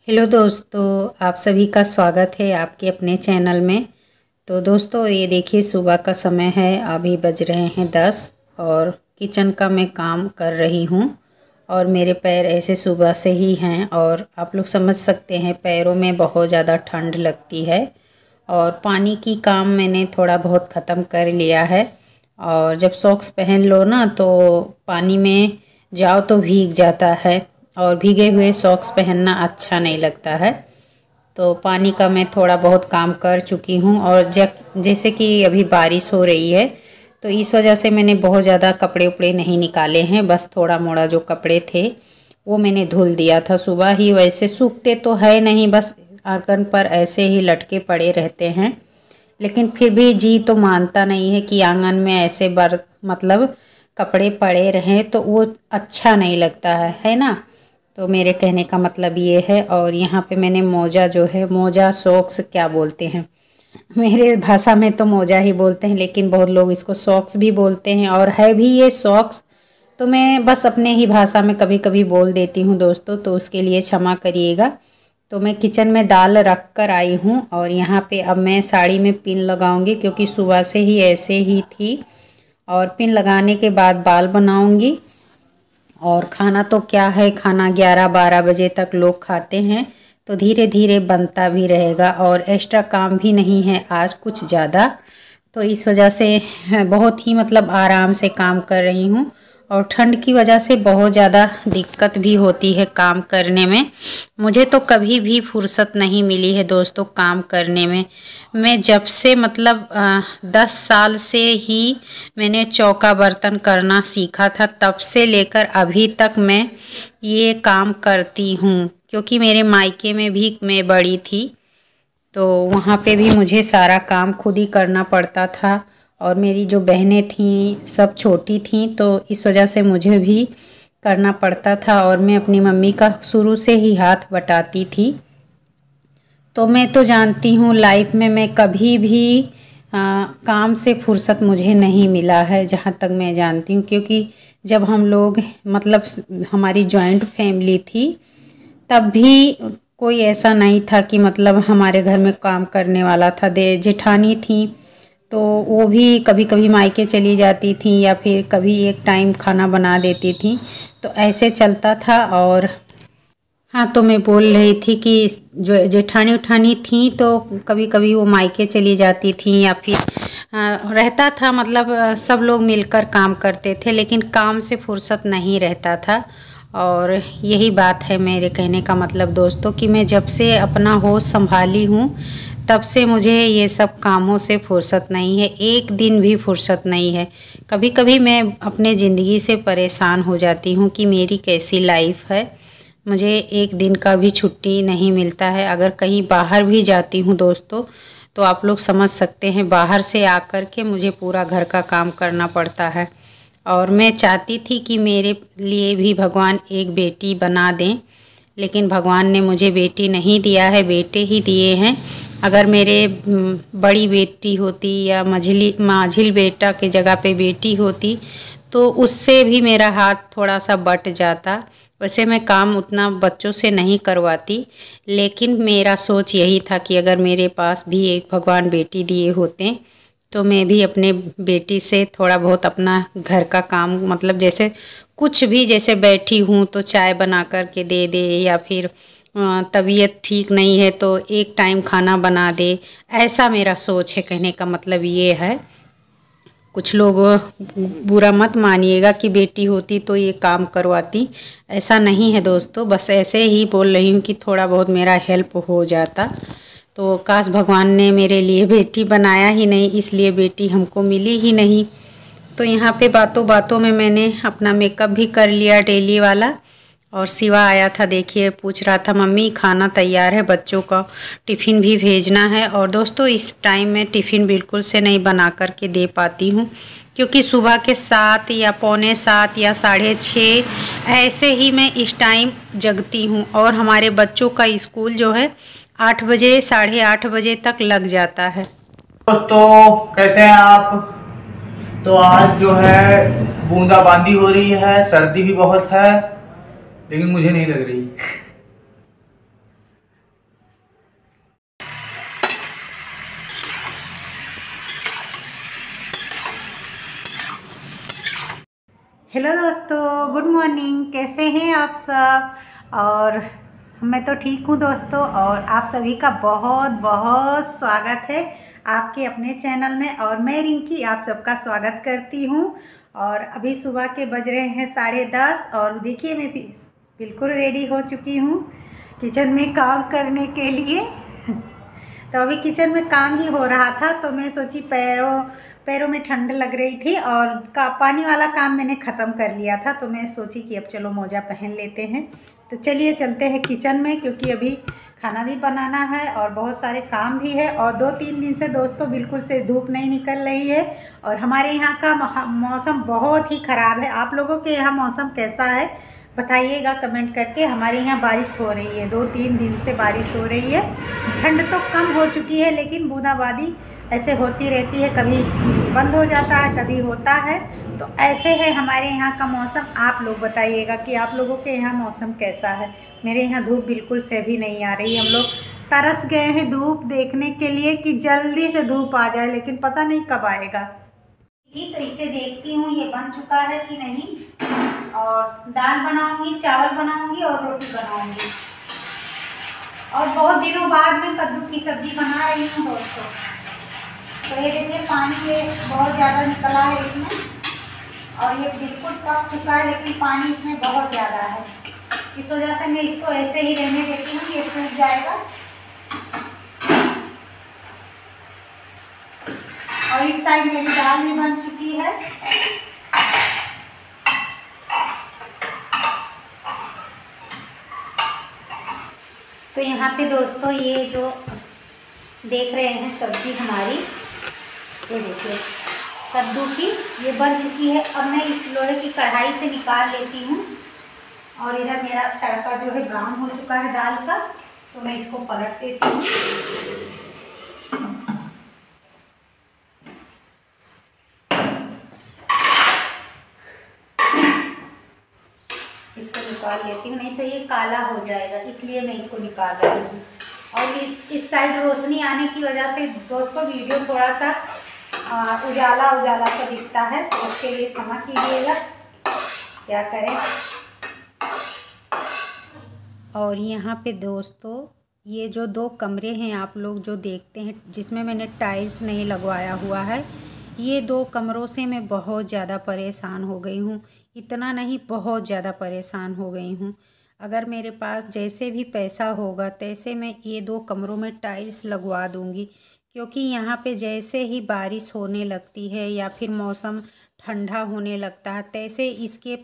Hello दोस्तों, आप सभी का स्वागत है आपके अपने चैनल में। तो दोस्तों ये देखिए सुबह का समय है, अभी बज रहे हैं 10 और किचन का मैं काम कर रही हूँ। और मेरे पैर ऐसे सुबह से ही हैं और आप लोग समझ सकते हैं पैरों में बहुत ज़्यादा ठंड लगती है। और पानी की काम मैंने थोड़ा बहुत ख़त्म कर लिया है। और जब सॉक्स पहन लो ना तो पानी में जाओ तो भीग जाता है और भीगे हुए सॉक्स पहनना अच्छा नहीं लगता है। तो पानी का मैं थोड़ा बहुत काम कर चुकी हूँ और जैसे कि अभी बारिश हो रही है तो इस वजह से मैंने बहुत ज़्यादा कपड़े उपड़े नहीं निकाले हैं। बस थोड़ा मोड़ा जो कपड़े थे वो मैंने धुल दिया था सुबह ही। वैसे सूखते तो है नहीं, बस आंगन पर ऐसे ही लटके पड़े रहते हैं। लेकिन फिर भी जी तो मानता नहीं है कि आंगन में ऐसे मतलब कपड़े पड़े रहें तो वो अच्छा नहीं लगता है ना। तो मेरे कहने का मतलब ये है। और यहाँ पे मैंने मोजा जो है, मोजा सॉक्स क्या बोलते हैं, मेरे भाषा में तो मोजा ही बोलते हैं लेकिन बहुत लोग इसको सॉक्स भी बोलते हैं और है भी ये सॉक्स। तो मैं बस अपने ही भाषा में कभी कभी बोल देती हूँ दोस्तों, तो उसके लिए क्षमा करिएगा। तो मैं किचन में दाल रख कर आई हूँ और यहाँ पे अब मैं साड़ी में पिन लगाऊंगी क्योंकि सुबह से ही ऐसे ही थी। और पिन लगाने के बाद बाल बनाऊंगी। और खाना तो क्या है, खाना 11-12 बजे तक लोग खाते हैं तो धीरे धीरे बनता भी रहेगा। और एक्स्ट्रा काम भी नहीं है आज कुछ ज़्यादा, तो इस वजह से बहुत ही मतलब आराम से काम कर रही हूँ। और ठंड की वजह से बहुत ज़्यादा दिक्कत भी होती है काम करने में। मुझे तो कभी भी फुर्सत नहीं मिली है दोस्तों काम करने में। मैं जब से मतलब 10 साल से ही मैंने चौका बर्तन करना सीखा था, तब से लेकर अभी तक मैं ये काम करती हूँ। क्योंकि मेरे मायके में भी मैं बड़ी थी तो वहाँ पे भी मुझे सारा काम खुद ही करना पड़ता था। और मेरी जो बहनें थीं सब छोटी थीं तो इस वजह से मुझे भी करना पड़ता था। और मैं अपनी मम्मी का शुरू से ही हाथ बटाती थी। तो मैं तो जानती हूँ लाइफ में मैं कभी भी काम से फुर्सत मुझे नहीं मिला है, जहाँ तक मैं जानती हूँ। क्योंकि जब हम लोग मतलब हमारी जॉइंट फैमिली थी तब भी कोई ऐसा नहीं था कि मतलब हमारे घर में काम करने वाला था। दे जेठानी थी तो वो भी कभी कभी मायके चली जाती थी या फिर कभी एक टाइम खाना बना देती थी, तो ऐसे चलता था। और हाँ, तो मैं बोल रही थी कि जो जेठानी उठानी थी तो कभी कभी वो मायके चली जाती थी या फिर रहता था मतलब सब लोग मिलकर काम करते थे लेकिन काम से फुर्सत नहीं रहता था। और यही बात है मेरे कहने का मतलब दोस्तों कि मैं जब से अपना होश संभाली हूँ तब से मुझे ये सब कामों से फुर्सत नहीं है, एक दिन भी फुर्सत नहीं है। कभी कभी मैं अपने ज़िंदगी से परेशान हो जाती हूँ कि मेरी कैसी लाइफ है। मुझे एक दिन का भी छुट्टी नहीं मिलता है। अगर कहीं बाहर भी जाती हूँ दोस्तों तो आप लोग समझ सकते हैं बाहर से आकर के मुझे पूरा घर का काम करना पड़ता है। और मैं चाहती थी कि मेरे लिए भी भगवान एक बेटी बना दें, लेकिन भगवान ने मुझे बेटी नहीं दिया है, बेटे ही दिए हैं। अगर मेरे बड़ी बेटी होती या माझिल बेटा के जगह पे बेटी होती तो उससे भी मेरा हाथ थोड़ा सा बट जाता। वैसे मैं काम उतना बच्चों से नहीं करवाती, लेकिन मेरा सोच यही था कि अगर मेरे पास भी एक भगवान बेटी दिए होते तो मैं भी अपने बेटी से थोड़ा बहुत अपना घर का काम मतलब जैसे कुछ भी, जैसे बैठी हूँ तो चाय बना कर के दे दे या फिर तबीयत ठीक नहीं है तो एक टाइम खाना बना दे। ऐसा मेरा सोच है, कहने का मतलब ये है। कुछ लोग बुरा मत मानिएगा कि बेटी होती तो ये काम करवाती, ऐसा नहीं है दोस्तों, बस ऐसे ही बोल रही हूँ कि थोड़ा बहुत मेरा हेल्प हो जाता। तो काश भगवान ने मेरे लिए बेटी बनाया ही नहीं, इसलिए बेटी हमको मिली ही नहीं। तो यहाँ पे बातों बातों में मैंने अपना मेकअप भी कर लिया डेली वाला। और शिवा आया था, देखिए पूछ रहा था मम्मी खाना तैयार है, बच्चों का टिफ़िन भी भेजना है। और दोस्तों इस टाइम में टिफ़िन बिल्कुल से नहीं बना कर के दे पाती हूँ क्योंकि सुबह के 7 या पौने 7 या 6:30 ऐसे ही मैं इस टाइम जगती हूँ। और हमारे बच्चों का स्कूल जो है 8 बजे 8:30 बजे तक लग जाता है। दोस्तों कैसे हैं आप। तो आज जो है बूंदाबांदी हो रही है, सर्दी भी बहुत है लेकिन मुझे नहीं लग रही। हेलो दोस्तों, गुड मॉर्निंग। कैसे हैं आप सब? और मैं तो ठीक हूँ दोस्तों। और आप सभी का बहुत बहुत स्वागत है आपके अपने चैनल में। और मैं रिंकी आप सबका स्वागत करती हूँ। और अभी सुबह के बज रहे हैं 10:30 और देखिए मैं बिल्कुल रेडी हो चुकी हूँ किचन में काम करने के लिए। तो अभी किचन में काम ही हो रहा था तो मैं सोची पैरों पैरों में ठंड लग रही थी और पानी वाला काम मैंने ख़त्म कर लिया था। तो मैं सोची कि अब चलो मोजा पहन लेते हैं। तो चलिए चलते हैं किचन में, क्योंकि अभी खाना भी बनाना है और बहुत सारे काम भी है। और 2-3 दिन से दोस्तों बिल्कुल से धूप नहीं निकल रही है और हमारे यहाँ का मौसम बहुत ही ख़राब है। आप लोगों के यहाँ मौसम कैसा है बताइएगा कमेंट करके। हमारे यहाँ बारिश हो रही है, 2-3 दिन से बारिश हो रही है। ठंड तो कम हो चुकी है लेकिन बूंदाबांदी ऐसे होती रहती है, कभी बंद हो जाता है कभी होता है। तो ऐसे है हमारे यहाँ का मौसम। आप लोग बताइएगा कि आप लोगों के यहाँ मौसम कैसा है। मेरे यहाँ धूप बिल्कुल से भी नहीं आ रही। हम लोग तरस गए हैं धूप देखने के लिए कि जल्दी से धूप आ जाए, लेकिन पता नहीं कब आएगा। ठीक, तो इसे देखती हूँ ये बन चुका है कि नहीं। और दाल बनाऊंगी, चावल बनाऊंगी और रोटी बनाऊंगी। और बहुत दिनों बाद मैं कद्दू की सब्जी बना रही हूँ दोस्तों। तो ये देखिए पानी ये बहुत ज़्यादा निकला है इसमें और ये बिल्कुल पक चुका है, लेकिन पानी इसमें बहुत ज़्यादा है। इस वजह से मैं इसको ऐसे ही रहने देती हूँ, ये सूख जाएगा। और इस साइड मेरी दाल भी बन चुकी है। तो यहाँ पे दोस्तों ये जो देख रहे हैं सब्जी हमारी, ये देखिए कद्दू की, ये बन चुकी है। अब मैं इस लोहे की कढ़ाई से निकाल लेती हूँ। और इधर मेरा तड़का जो है ब्राउन हो चुका है दाल का, तो मैं इसको पलट देती हूँ। इसको निकाल लेती हूँ, नहीं तो ये काला हो जाएगा, इसलिए मैं इसको निकाल रही हूँ। और इस साइड रोशनी आने की वजह से दोस्तों वीडियो थोड़ा सा उजाला उजाला सा दिखता है, तो उसके लिए क्षमा कीजिएगा, क्या करें। और यहाँ पे दोस्तों ये जो 2 कमरे हैं आप लोग जो देखते हैं, जिसमें मैंने टाइल्स नहीं लगवाया हुआ है, ये 2 कमरों से मैं बहुत ज़्यादा परेशान हो गई हूँ। इतना नहीं, बहुत ज़्यादा परेशान हो गई हूँ। अगर मेरे पास जैसे भी पैसा होगा तैसे मैं ये 2 कमरों में टाइल्स लगवा दूँगी, क्योंकि यहाँ पे जैसे ही बारिश होने लगती है या फिर मौसम ठंडा होने लगता है, तैसे इसके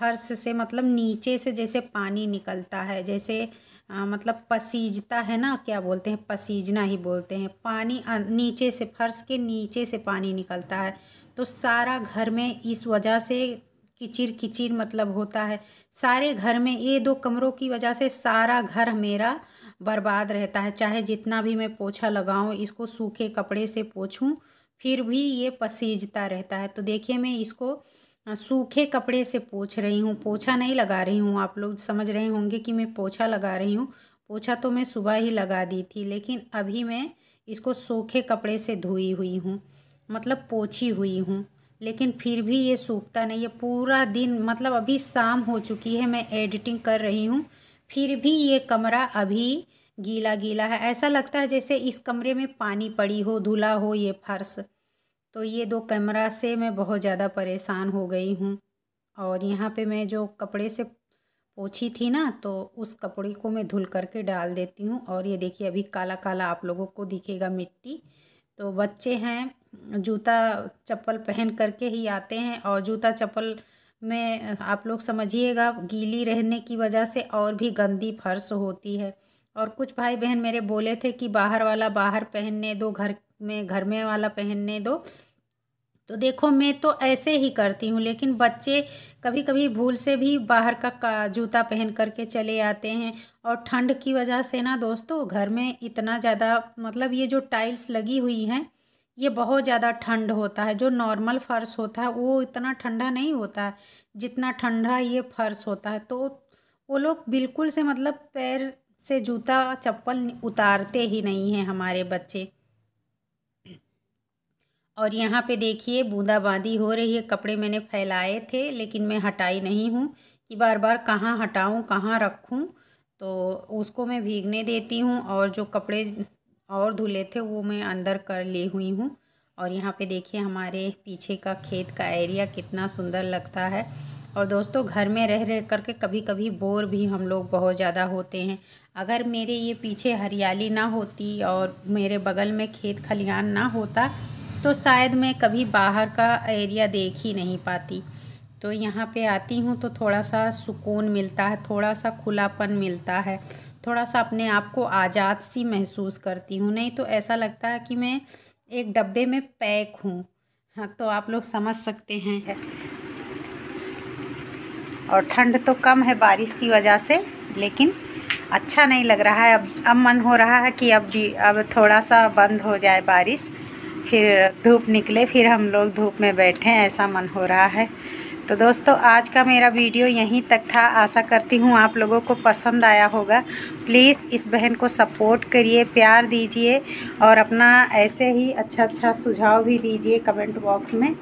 फर्श से मतलब नीचे से जैसे पानी निकलता है, जैसे मतलब पसीजता है ना, क्या बोलते हैं, पसीजना ही बोलते हैं। पानी नीचे से, फर्श के नीचे से पानी निकलता है। तो सारा घर में इस वजह से किचिर किचिर मतलब होता है। सारे घर में ये 2 कमरों की वजह से सारा घर मेरा बर्बाद रहता है। चाहे जितना भी मैं पोछा लगाऊं, इसको सूखे कपड़े से पोछूं, फिर भी ये पसीजता रहता है। तो देखिए मैं इसको सूखे कपड़े से पोंछ रही हूँ, पोछा नहीं लगा रही हूँ। आप लोग समझ रहे होंगे कि मैं पोछा लगा रही हूँ। पोछा तो मैं सुबह ही लगा दी थी, लेकिन अभी मैं इसको सूखे कपड़े से धोई हुई हूँ, मतलब पोछी हुई हूँ। लेकिन फिर भी ये सूखता नहीं है। पूरा दिन मतलब अभी शाम हो चुकी है, मैं एडिटिंग कर रही हूँ, फिर भी ये कमरा अभी गीला गीला है। ऐसा लगता है जैसे इस कमरे में पानी पड़ी हो, धुला हो ये फर्श। तो ये 2 कैमरा से मैं बहुत ज़्यादा परेशान हो गई हूँ। और यहाँ पे मैं जो कपड़े से पोंछी थी ना, तो उस कपड़े को मैं धुल करके डाल देती हूँ। और ये देखिए अभी काला काला आप लोगों को दिखेगा मिट्टी। तो बच्चे हैं, जूता चप्पल पहन करके ही आते हैं, और जूता चप्पल में आप लोग समझिएगा गीली रहने की वजह से और भी गंदी फर्श होती है। और कुछ भाई बहन मेरे बोले थे कि बाहर वाला बाहर पहनने दो, घर में वाला पहनने दो। तो देखो मैं तो ऐसे ही करती हूँ, लेकिन बच्चे कभी कभी भूल से भी बाहर का जूता पहन करके चले आते हैं। और ठंड की वजह से ना दोस्तों घर में इतना ज़्यादा मतलब ये जो टाइल्स लगी हुई हैं, ये बहुत ज़्यादा ठंड होता है। जो नॉर्मल फर्श होता है वो इतना ठंडा नहीं होता है जितना ठंडा ये फर्श होता है। तो वो लोग बिल्कुल से मतलब पैर से जूता चप्पल उतारते ही नहीं हैं हमारे बच्चे। और यहाँ पे देखिए बूंदाबांदी हो रही है। कपड़े मैंने फैलाए थे लेकिन मैं हटाई नहीं हूँ कि बार बार कहाँ हटाऊँ कहाँ रखूँ, तो उसको मैं भीगने देती हूँ और जो कपड़े और धुले थे वो मैं अंदर कर ली हुई हूँ। और यहाँ पे देखिए हमारे पीछे का खेत का एरिया कितना सुंदर लगता है। और दोस्तों घर में रह रह करके कभी कभी बोर भी हम लोग बहुत ज़्यादा होते हैं। अगर मेरे ये पीछे हरियाली ना होती और मेरे बगल में खेत खलिहान ना होता तो शायद मैं कभी बाहर का एरिया देख ही नहीं पाती। तो यहाँ पे आती हूँ तो थोड़ा सा सुकून मिलता है, थोड़ा सा खुलापन मिलता है, थोड़ा सा अपने आप को आज़ाद सी महसूस करती हूँ। नहीं तो ऐसा लगता है कि मैं एक डब्बे में पैक हूँ। हाँ, तो आप लोग समझ सकते हैं। और ठंड तो कम है बारिश की वजह से, लेकिन अच्छा नहीं लग रहा है। अब मन हो रहा है कि अब थोड़ा सा बंद हो जाए बारिश, फिर धूप निकले, फिर हम लोग धूप में बैठें, ऐसा मन हो रहा है। तो दोस्तों आज का मेरा वीडियो यहीं तक था। आशा करती हूँ आप लोगों को पसंद आया होगा। प्लीज़ इस बहन को सपोर्ट करिए, प्यार दीजिए और अपना ऐसे ही अच्छा सुझाव भी दीजिए कमेंट बॉक्स में।